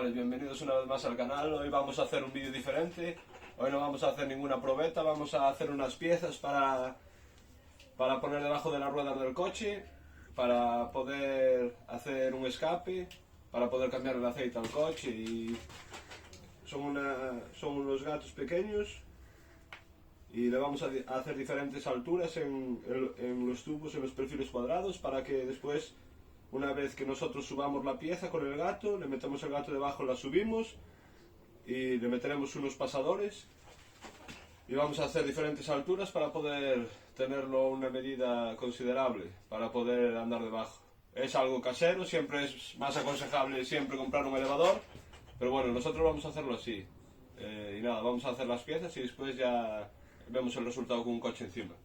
chavales, bienvenidos una vez más al canal. Hoy vamos a hacer un vídeo diferente. Hoy no vamos a hacer ninguna probeta, vamos a hacer unas piezas para poner debajo de las ruedas del coche, para poder hacer un escape, para poder cambiar el aceite al coche. Y son unos gatos pequeños y le vamos a hacer diferentes alturas en los tubos, en los perfiles cuadrados, para que después, una vez que nosotros subamos la pieza con el gato, le metemos el gato debajo, la subimos y le meteremos unos pasadores y vamos a hacer diferentes alturas para poder tenerlo una medida considerable, para poder andar debajo. Es algo casero, siempre es más aconsejable siempre comprar un elevador, pero bueno, nosotros vamos a hacerlo así. Y nada, vamos a hacer las piezas y después ya vemos el resultado con un coche encima.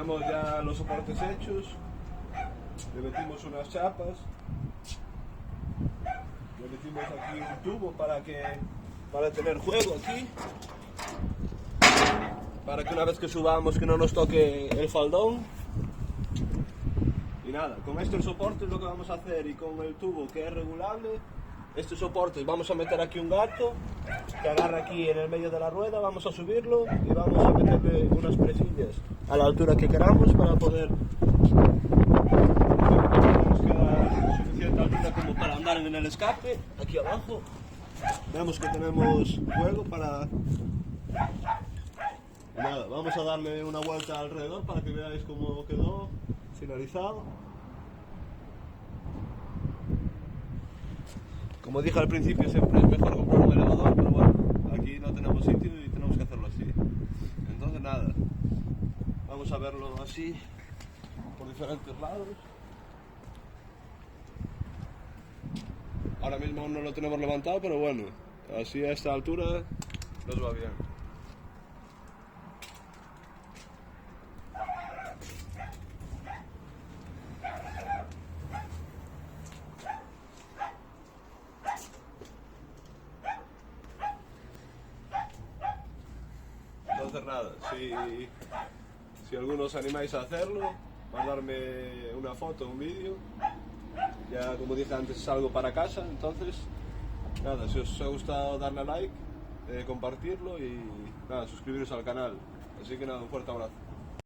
tenemos ya los soportes hechos, le metimos unas chapas, le metimos aquí un tubo para tener juego aquí, para que una vez que subamos que no nos toque el faldón. Y nada, con esto el soporte es lo que vamos a hacer, y con el tubo que es regulable, este soporte vamos a meter aquí un gato que agarra aquí en el medio de la rueda, vamos a subirlo y vamos a meterle unas presillas a la altura que queramos para poder nos queda suficiente altura como para andar en el escape. Aquí abajo vemos que tenemos juego para... Nada, vamos a darle una vuelta alrededor para que veáis cómo quedó finalizado. Como dije al principio, siempre es mejor comprar un elevador, pero bueno, aquí no tenemos sitio y tenemos que hacerlo así. Entonces nada, vamos a verlo así por diferentes lados. Ahora mismo no lo tenemos levantado, pero bueno, así a esta altura nos va bien. Entonces nada, si alguno os animáis a hacerlo, mandarme una foto, un vídeo. Ya como dije antes, es algo para casa, entonces nada, si os ha gustado darle a like, compartirlo y nada, suscribiros al canal. Así que nada, un fuerte abrazo.